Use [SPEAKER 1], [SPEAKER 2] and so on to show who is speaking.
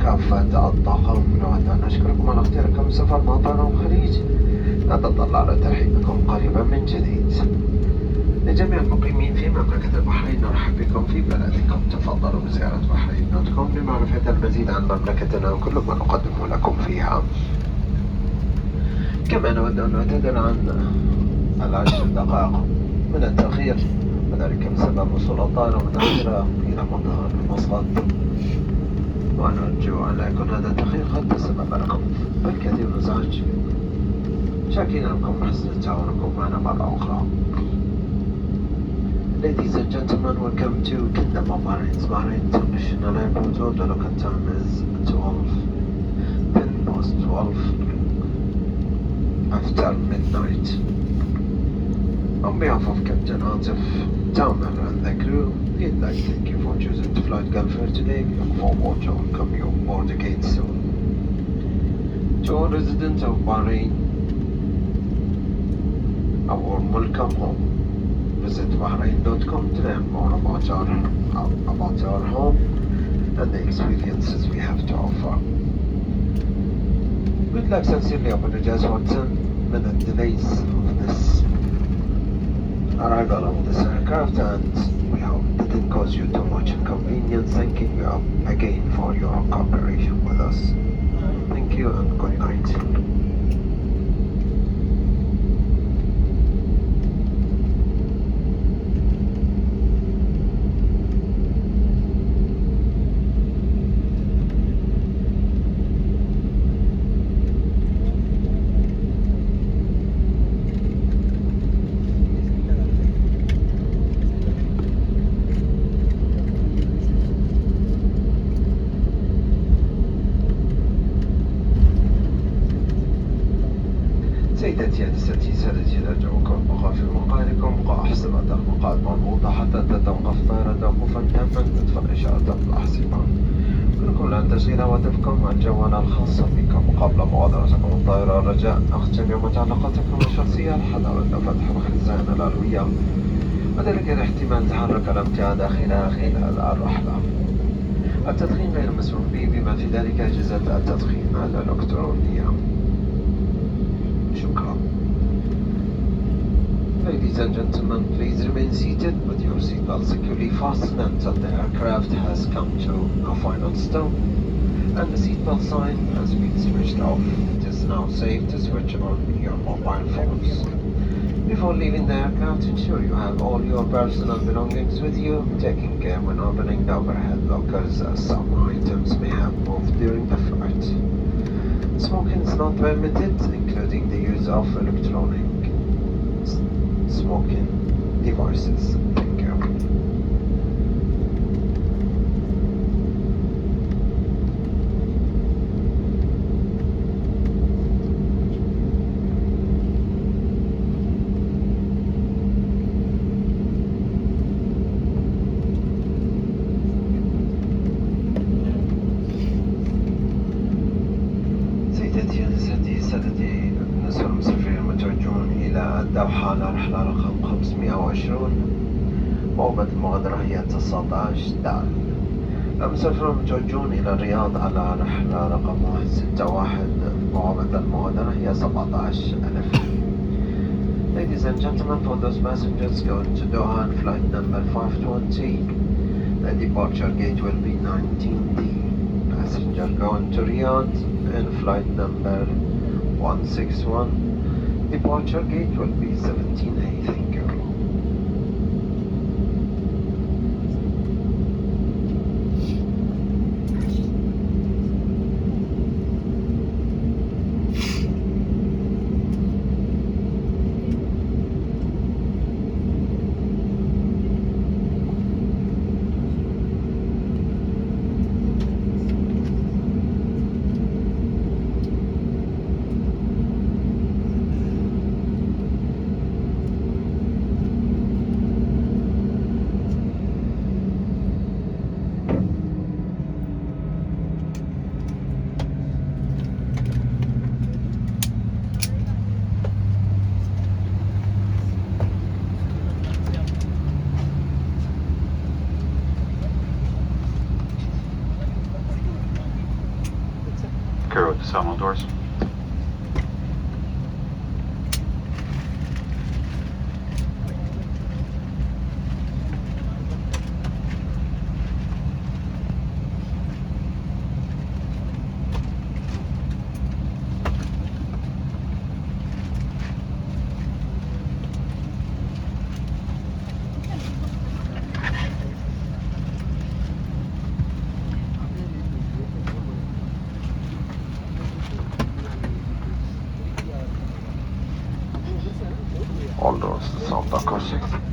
[SPEAKER 1] كافة الطاقم. نود أن نشكركم على اختياركم السفر مطار الخليج. نتطلع لترحيبكم قريبا من جديد. لجميع المقيمين في مملكة البحرين نرحب بكم في بلدكم. تفضلوا بزيارة بحرين.com لمعرفة المزيد عن مملكتنا وكل ما نقدمه لكم فيها. كما نود أن نعتذر عن 10 دقائق من التأخير، وذلك بسبب وصول الطائرة متأخرة إلى مطار مسقط، ونرجو أن لا يكون هذا التأخير قد تسبب لكم بالكثير من الإزعاج. شاكرين لكم حسن تعاونكم معنا مرة أخرى. Ladies and gentlemen, welcome to Kingdom of Bahrain International Airport. The local time is 10 past 12 after midnight. On behalf of Captain Atif, Tamer and the crew, we'd like to thank you for choosing to fly Gulf Air today. We look forward to welcome you aboard the gate soon. To all residents of Bahrain, a warm welcome home. Visit Bahrain.com to learn more about our home and the experiences we have to offer. We'd like to sincerely apologize for 10-minute delays of this arrival of this aircraft, and we hope it didn't cause you too much inconvenience. Thanking you again for your cooperation with us. Thank you and good night. سيداتي أنستي سادتي، نرجوكم البقاء في مقعدكم. بقاء حسابات المقعد مربوطة حتى تتوقف الطائرة توقفا تاما تدفع إشارة الحسبان. يمكنكم أن تشغيل هواتفكم والجوال الخاصة بكم قبل مغادرتكم الطائرة. رجاء أختم متعلقاتكم الشخصية الحذر عند فتح الخزائن العلوية، وذلك لاحتمال تحرك الأمتعة داخلها خلال الرحلة. التدخين غير مسموح به، بما في ذلك أجهزة التدخين الإلكترونية. شكرا. Ladies and gentlemen, please remain seated with your seatbelt securely fastened until the aircraft has come to a final stop and the seatbelt sign has been switched off. It is now safe to switch on your mobile phones. Before leaving the aircraft, ensure you have all your personal belongings with you, taking care when opening the overhead lockers, as some items may have moved during the flight. Smoking is not permitted, including the use of electronic smoking devices. Thank you. سادتي بالنسبة للمسافرين المتوجهون إلى الدوحة على رحلة رقم 520، بوابة المغادرة هي 19 دال. المسافرون المتوجهون إلى الرياض على رحلة رقم 161، بوابة المغادرة هي 17,000. Ladies and gentlemen, for those passengers going to Doha on flight number 520, the departure gate will be 19D. Passenger going to Riyadh in flight number 161, departure gate will be 17A. Thank you.
[SPEAKER 2] care with the sound outdoors.
[SPEAKER 1] åldersdata K6.